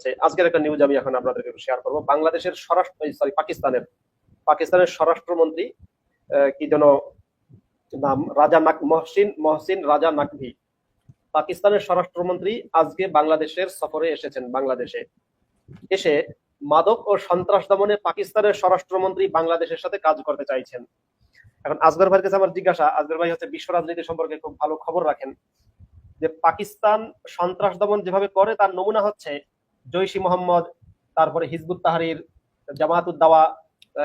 হচ্ছে, আজকের একটা নিউজ আমি এখন আপনাদেরকে শেয়ার করবো। বাংলাদেশের পাকিস্তানের স্বরাষ্ট্রমন্ত্রী কি যেন নাম, মহসিন রাজা নাকভি, পাকিস্তানের স্বরাষ্ট্রমন্ত্রী আজকে বাংলাদেশের সফরে এসেছেন। বাংলাদেশে এসে মাদক ও সন্ত্রাস দমনে পাকিস্তানের স্বরাষ্ট্রমন্ত্রী বাংলাদেশের সাথে কাজ করতে চাইছেন। এখন আসগর ভাইয়ের কাছে আমার জিজ্ঞাসা, আসগর ভাই হচ্ছে বিশ্ব রাজনীতি সম্পর্কে খুব ভালো খবর রাখেন, যে পাকিস্তান সন্ত্রাস দমন যেভাবে করে তার নমুনা হচ্ছে জৈশ ই মোহাম্মদ, তারপরে হিজবুত তাহরির, জামাতুদ দাওয়া,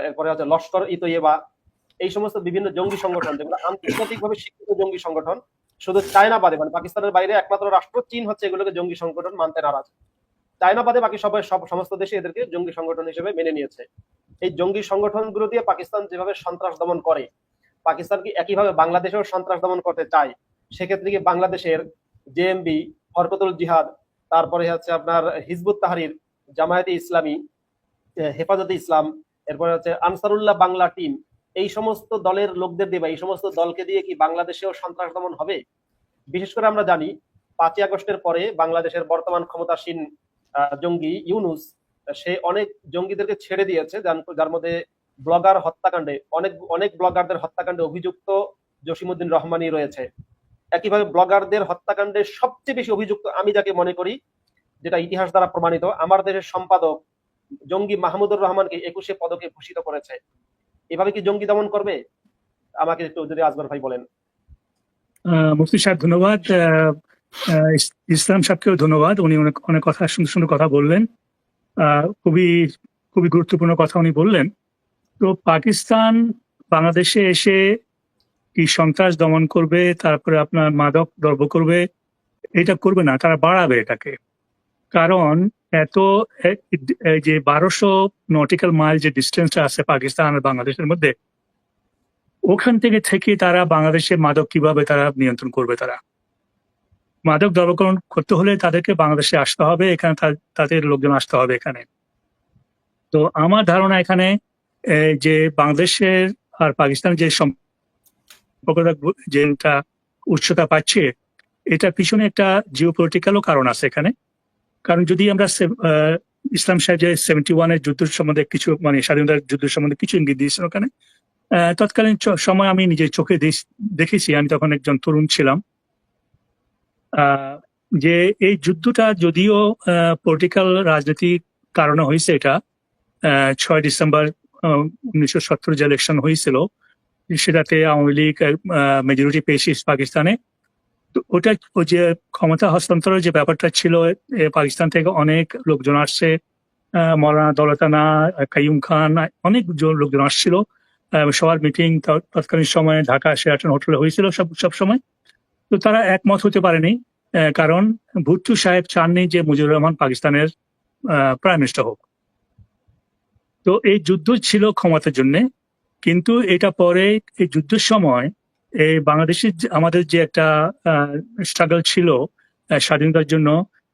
এরপরে হচ্ছে লস্কর ই তৈয়বা, এই সমস্ত বিভিন্ন জঙ্গি সংগঠন যেগুলো আন্তর্জাতিকভাবে স্বীকৃত জঙ্গি সংগঠন। শুধু চায়না বাদে, মানে পাকিস্তানের বাইরে একমাত্র রাষ্ট্র চীন হচ্ছে এগুলোকে জঙ্গি সংগঠন মানতে নারাজ। চায়না বাদে বাকি সমস্ত দেশে এদেরকে জঙ্গি সংগঠন হিসেবে মেনে নিয়েছে। এই জঙ্গি সংগঠনগুলো দিয়ে পাকিস্তান যেভাবে সন্ত্রাস দমন করে, পাকিস্তান কি একইভাবে বাংলাদেশেও সন্ত্রাস দমন করতে চায়? সেক্ষেত্রে কি বাংলাদেশের জেএমবি, হরকতুল জিহাদ, তারপরে হচ্ছে আপনার হিজবুত তাহরির, জামায়াতে ইসলামী, হেফাজতে ইসলাম, এরপরে হচ্ছে আনসারুল্লাহ বাংলা টিম, এই সমস্ত দলের লোকদের দিয়ে বা এই সমস্ত দলকে দিয়ে কি বাংলাদেশেও সন্ত্রাস দমন হবে? বিশেষ করে আমরা জানি 5ই আগস্টের পরে বাংলাদেশের বর্তমান ক্ষমতাসীন জঙ্গি ইউনুস, সে অনেক জঙ্গিদেরকে ছেড়ে দিয়েছে, যার মধ্যে ব্লগার হত্যাকাণ্ডে অনেক ব্লগারদের হত্যাকাণ্ডে অভিযুক্ত জসিমউদ্দিন রহমানি রয়েছে। একইভাবে ব্লগারদের হত্যাকাণ্ডে সবচেয়ে বেশি অভিযুক্ত আমি যাকে মনে করি, যেটা ইতিহাস দ্বারা প্রমাণিত, আমার দেশের সম্পাদক জঙ্গি মাহমুদুর রহমানকে 21 পদকে ভূষিত করেছে। এভাবে কি জঙ্গি দমন করবে? আমাকে একটু যদি আসগর ভাই বলেন। মুফতি সাহেব ধন্যবাদ, ইসলাম সাহেবকেও ধন্যবাদ, উনি অনেক কথা সুন্দর সুন্দর কথা বললেন, খুবই খুবই গুরুত্বপূর্ণ কথা উনি বললেন। তো পাকিস্তান বাংলাদেশে এসে কি সন্ত্রাস দমন করবে, তারপরে আপনার মাদক দ্রব্য করবে, এটা করবে না, তারা বাড়াবে এটাকে। কারণ এত যে 1200 নটিক্যাল মাইল যে ডিস্টেন্সটা আছে পাকিস্তান আর বাংলাদেশের মধ্যে, ওখান থেকে তারা বাংলাদেশে মাদক কিভাবে তারা নিয়ন্ত্রণ করবে? তারা মাদক দ্রব্যকরণ করতে হলে তাদেরকে বাংলাদেশে আসতে হবে, এখানে তাদের লোকজন আসতে হবে এখানে। তো আমার ধারণা এখানে যে বাংলাদেশের আর পাকিস্তানের যে সম্পর্কটা যেটা উচ্চতা পাচ্ছে, এটার পিছনে একটা জিওপলিটিক্যালও কারণ আছে এখানে। কারণ যদি আমরা ইসলাম সাহেব যে 71-এর যুদ্ধের সম্বন্ধে কিছু, মানে স্বাধীনতার যুদ্ধের সম্বন্ধে কিছু ইঙ্গিত দিয়েছেন ওখানে, তৎকালীন সময় আমি নিজের চোখে দেখেছি, আমি তখন একজন তরুণ ছিলাম, যে এই যুদ্ধটা যদিও পলিটিক্যাল রাজনীতির কারণে হয়েছে, এটা 6 ডিসেম্বর 1970 যে ইলেকশন হয়েছিল, সেটাতে আওয়ামী লীগ মেজরিটি পেয়েছে পাকিস্তানে। তো ওটা ওই যে ক্ষমতা হস্তান্তরের যে ব্যাপারটা ছিল, পাকিস্তান থেকে অনেক লোকজন আসছে, মৌলানা দৌলতানা, কাইয়ুম খান, অনেক লোকজন আসছিল, সবার মিটিং তৎকালীন সময়ে ঢাকা শেরাটন হোটেলে হয়েছিল সব সময়। তো তারা একমত হতে পারেনি, কারণ ভুট্টো সাহেব চাননি যে মুজিবুর রহমান পাকিস্তানের প্রাইম মিনিস্টার হোক। তো এই যুদ্ধ ছিল ক্ষমতার জন্য, কিন্তু এটা পরে এই যুদ্ধের সময় এই বাংলাদেশের আমাদের যে একটা স্ট্রাগল ছিল স্বাধীনতার জন্য,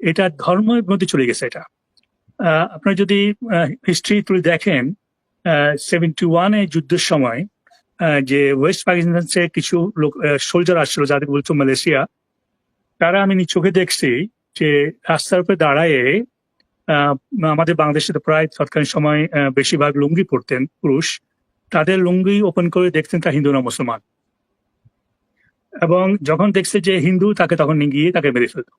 এটা ধর্মের মধ্যে চলে গেছে। এটা আপনারা যদি হিস্ট্রি তুলে দেখেন, 71-এ যুদ্ধের সময় যে ওয়েস্ট পাকিস্তান থেকে কিছু লোক সোলজার আসছিল, যাদের বলছো মালয়েশিয়া, তারা আমি চোখে দেখছি যে রাস্তার উপরে দাঁড়ায়, আমাদের বাংলাদেশে তো প্রায় তৎকালীন সময় বেশিরভাগ লুঙ্গি পরতেন পুরুষ, তাদের লুঙ্গি ওপেন করে দেখতেন তা হিন্দু না মুসলমান, এবং যখন দেখছে যে হিন্দু, তাকে তখন গিয়ে তাকে মেরে ফেলত।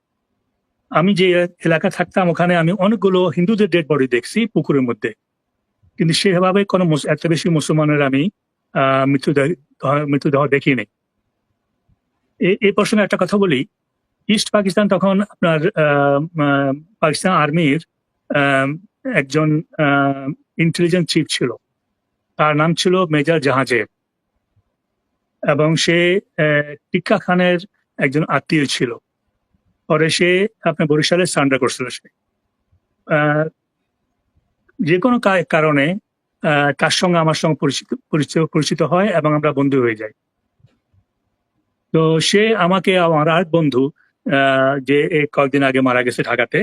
আমি যে এলাকা থাকতাম ওখানে আমি অনেকগুলো হিন্দুদের ডেড বডি দেখছি পুকুরের মধ্যে, কিন্তু সেভাবে কোনো এত বেশি মুসলমানের আমি মৃত্যুদেহ দেখিনি। এই প্রসঙ্গে একটা কথা বলি, ইস্ট পাকিস্তান তখন আপনার পাকিস্তান আর্মির একজন ইন্টেলিজেন্স চিফ ছিল, তার নাম ছিল মেজর জাহাজেব, এবং সে টিক্কা খানের একজন আত্মীয় ছিল। পরে সে আপনার বরিশালে সারেন্ডার করছিল। সে যে কোনো কারণে তার সঙ্গে আমার সঙ্গে পরিচিত হয় এবং আমরা বন্ধু হয়ে যাই। তো সে আমাকে, আমার আর বন্ধু যে কয়েকদিন আগে মারা গেছে ঢাকাতে,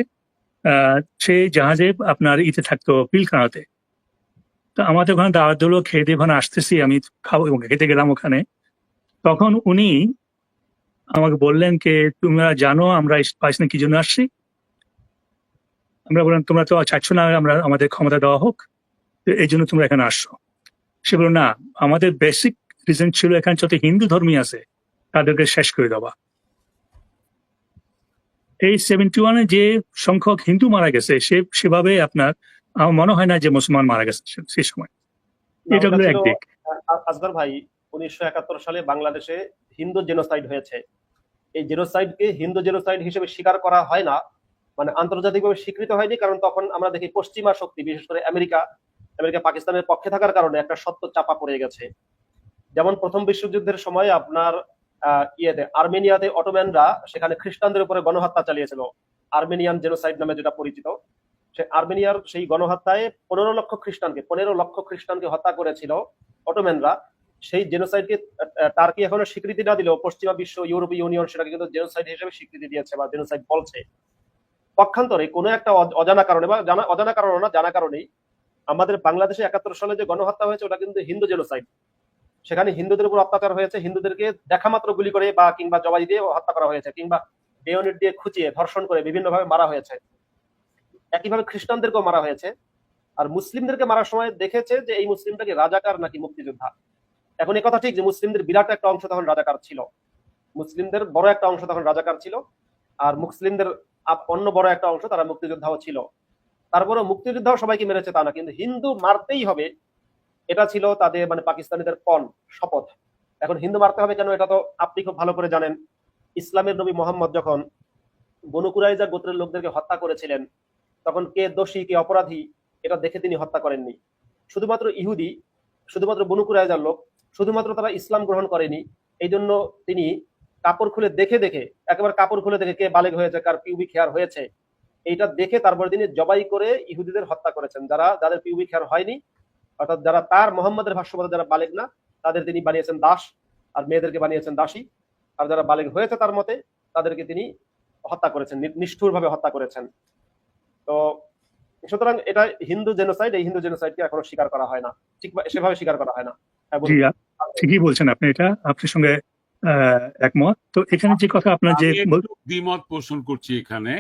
সে জাহাজে আপনার ইতে থাকতো পিলখানাতে। তো আমাদের ওখানে দাওয়াত দিল, খেয়ে দিয়ে ওখানে আসতেছি, আমি খাবো, খেতে গেলাম ওখানে। তখন উনি আমাকে বললেন যে তোমরা জানো আমরা পাকিস্তানে কি জন্য আসছি? আমরা বললাম তোমরা তো চাচ্ছ না আমরা আমাদের ক্ষমতা দেওয়া হোক, তো এই জন্য তোমরা এখানে আসছো। সে বলল না, আমাদের বেসিক রিজন ছিল এখানে যত হিন্দু ধর্মী আছে তাদেরকে শেষ করে দেওয়া। এই 71-এ যে সংখ্যক হিন্দু মারা গেছে সেভাবে আপনার আমার মনে হয় না যে মুসলমান মারা গেছে সেই সময়। না, এটা ওটা হলো ছিল একদিক। আসগর ভাই, 1971 সালে বাংলাদেশে হিন্দু জেনোসাইড হয়েছে। এই জেনোসাইডকে হিন্দু জেনোসাইড হিসেবে স্বীকার করা হয় না, মানে আন্তর্জাতিকভাবে স্বীকৃত হয়নি, কারণ তখন আমরা দেখি পশ্চিমা শক্তি, বিশেষ করে আমেরিকা পাকিস্তানের পক্ষে থাকার কারণে একটা সত্য চাপা পড়ে গেছে। যেমন প্রথম বিশ্বযুদ্ধের সময় আপনার আর্মেনিয়াতে অটোম্যানরা সেখানে খ্রিস্টানদের উপরে গণহত্যা চালিয়েছিল, আর্মেনিয়ান জেনোসাইড নামে যেটা পরিচিত। সে আর্মেনিয়ার সেই গণহত্যায় 15 লক্ষ খ্রিস্টানকে হত্যা করেছিল অটোম্যানরা। সেই জেনোসাইডকে টার্কি এখনো স্বীকৃতি না দিলেও পশ্চিমা বিশ্ব, ইউরোপীয় ইউনিয়ন সেটাকে কিন্তু জেনোসাইড হিসেবে স্বীকৃতি দিয়েছে বা জেনোসাইড বলছে। পক্ষান্তরে কোনো একটা অজানা কারণে বা অজানা কারণে না, জানা কারণেই আমাদের বাংলাদেশে 71 সালে যে গণহত্যা হয়েছে ওটা কিন্তু হিন্দু জেনোসাইড। সেখানে হিন্দুদের উপর অত্যাচার হয়েছে, হিন্দুদেরকে দেখা মাত্র গুলি করে বা কিংবা জবাই দিয়ে হত্যা করা হয়েছে, কিংবা বেয়নেট দিয়ে খুঁচিয়ে ধর্ষণ করে বিভিন্নভাবে মারা হয়েছে। একইভাবে খ্রিস্টানদেরকেও মারা হয়েছে। আর মুসলিমদেরকে মারার সময় দেখেছে যে এই মুসলিমটাকে রাজাকার নাকি মুক্তিযোদ্ধা। এখন এই কথা ঠিক যে মুসলিমদের বিরাট একটা অংশ তখন রাজাকার ছিল, মুসলিমদের বড় একটা অংশ তখন রাজাকার ছিল, আর মুসলিমদের অন্য বড় একটা অংশ তারা মুক্তিযোদ্ধাও ছিল। তারপরে মুক্তিযোদ্ধাও সবাইকে মেরেছে তা না, কিন্তু হিন্দু মারতেই হবে এটা ছিল তাদের, মানে পাকিস্তানিদের পণ, শপথ। এখন হিন্দু মারতে হবে কেন এটা তো আপনি খুব ভালো করে জানেন। ইসলামের নবী মোহাম্মদ যখন বনু কুরাইজা গোত্রের লোকদেরকে হত্যা করেছিলেন, তখন কে দোষী কে অপরাধী এটা দেখে তিনি হত্যা করেননি। শুধুমাত্র ইহুদি, শুধুমাত্র বনু কুরাইজার লোক, শুধুমাত্র তারা ইসলাম গ্রহণ করেনি, এই জন্য তিনি কাপড় খুলে দেখে দেখে, একেবারে কাপড় খুলে দেখে কে বালেগ হয়েছে, কার পিউবিক হেয়ার হয়েছে, এইটা দেখে তারপর তিনি জবাই করে ইহুদিদের হত্যা করেছেন। যাদের পিউবিক হেয়ার হয়নি, অর্থাৎ যারা তার মোহাম্মদের ভাষ্যমতে যারা বালেগ না, তাদের তিনি বানিয়েছেন দাস, আর মেয়েদেরকে বানিয়েছেন দাসী। আর যারা বালেগ হয়েছে তার মতে, তাদেরকে তিনি হত্যা করেছেন, নিষ্ঠুরভাবে হত্যা করেছেন। তো সুতরাং এটা হিন্দু জেনোসাইড, এই হিন্দু জেনোসাইডকে এখনো স্বীকার করা হয় না, ঠিক সেভাবে স্বীকার করা হয় না। জি, ঠিকই বলছেন আপনি, এটা আপনার সঙ্গে একমত। তো এখানে যে কথা আপনার যে দ্বিমত পোষণ করছি এখানে,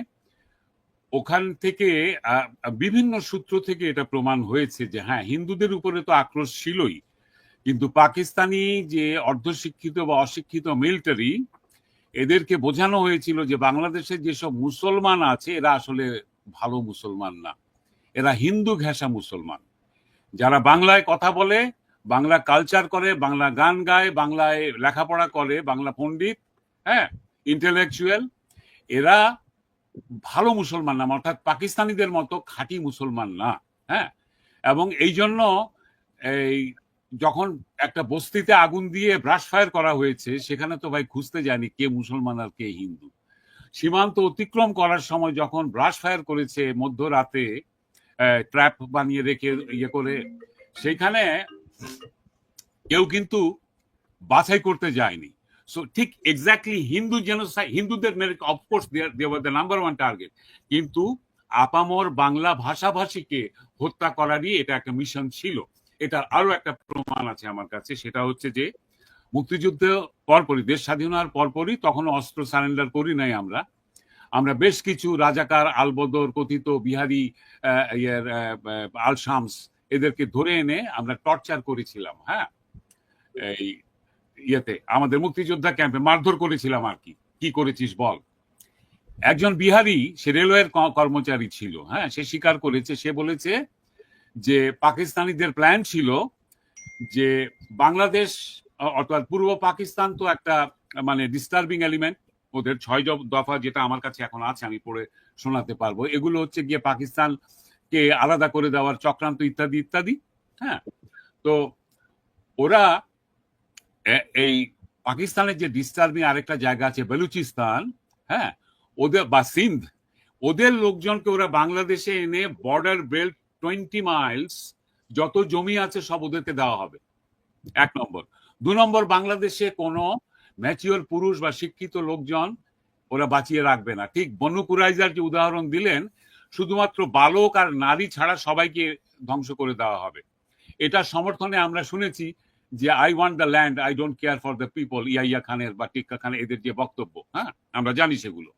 ওখান থেকে বিভিন্ন সূত্র থেকে এটা প্রমাণ হয়েছে যে হ্যাঁ, হিন্দুদের উপরে তো আক্রোশ ছিলই, কিন্তু পাকিস্তানি যে অর্ধশিক্ষিত বা অশিক্ষিত মিলিটারি, এদেরকে বোঝানো হয়েছিল যে বাংলাদেশে যেসব মুসলমান আছে এরা আসলে ভালো মুসলমান না, এরা হিন্দু ঘেঁষা মুসলমান, যারা বাংলায় কথা বলে, বাংলা কালচার করে, বাংলা গান গায়, বাংলায় লেখাপড়া করে, বাংলা পণ্ডিত, হ্যাঁ, ইন্টেলেকচুয়াল, এরা ভালো মুসলমান না, অর্থাৎ পাকিস্তানিদের মতো খাঁটি মুসলমান না। হ্যাঁ, এবং এই জন্য এই যখন একটা বস্তিতে আগুন দিয়ে ব্রাশ ফায়ার করা হয়েছে, সেখানে তো ভাই খুঁজতে যায়নি কে মুসলমান আর কে হিন্দু। সীমান্ত অতিক্রম করার সময় যখন ব্রাশ ফায়ার করেছে মধ্যরাতে, ট্র্যাপ বানিয়ে রেখে ইয়ে করে, সেখানে কেউ কিন্তু বাছাই করতে যায়নি। সো ঠিক এক্স্যাক্টলি হিন্দু জেনোসাইড, হিন্দুদের মেরে, of course they were the number one target, কিন্তু আপামর বাংলা ভাষাভাষীকে হত্যা করারই এটা একটা মিশন ছিল। এটা আরো একটা প্রমাণ আছে আমার কাছে, সেটা হচ্ছে যে মুক্তিযুদ্ধ পরপরই, দেশ স্বাধীন হওয়ার পরপরই, তখন অস্ত্র সারেন্ডার করি নাই আমরা বেশ কিছু রাজাকার, আলবদর, কথিত বিহারি, আল শামস, এদেরকে ধরে এনে আমরা টর্চার করেছিলাম। হ্যাঁ, এই ইয়েতে আমাদের মুক্তিযোদ্ধা ক্যাম্পে মারধর করেছিলাম আর কি করেছিস বল। একজন বিহারি, সে রেলওয়ের কর্মচারী ছিল, হ্যাঁ, সে স্বীকার করেছে, সে বলেছে যে পাকিস্তানিদের প্ল্যান ছিল যে বাংলাদেশ অর্থাৎ পূর্ব পাকিস্তান তো একটা মানে ডিস্টার্বিং এলিমেন্ট, ওদের 6 দফা যেটা আমার কাছে এখন আছে, আমি পড়ে শোনাতে পারবো, এগুলো হচ্ছে গিয়ে পাকিস্তানকে আলাদা করে দেওয়ার চক্রান্ত ইত্যাদি ইত্যাদি। হ্যাঁ, তো ওরা এই পাকিস্তানের যে ডিস্টার্বিং আরেকটা জায়গা আছে বেলুচিস্তান, হ্যাঁ, ওদের বা সিন্ধ, ওদের লোকজনকে ওরা বাংলাদেশে এনে বর্ডার বেল্ট 20 মাইলস যত জমি আছে সব ওদেরকে দেওয়া হবে, 1 নম্বর। 2 নম্বর, বাংলাদেশে কোনো ম্যাচিওর পুরুষ বা শিক্ষিত লোকজন ওরা বাঁচিয়ে রাখবে না। ঠিক বনু কুরাইজার যে উদাহরণ দিলেন, শুধুমাত্র বালক আর নারী ছাড়া সবাইকে ধ্বংস করে দেওয়া হবে। এটা সমর্থনে আমরা শুনেছি যে I want the land, I don't care for the people, Yahya খানের বা টিক্কা খানের এদের যে বক্তব্য, হ্যাঁ, আমরা জানি সেগুলো।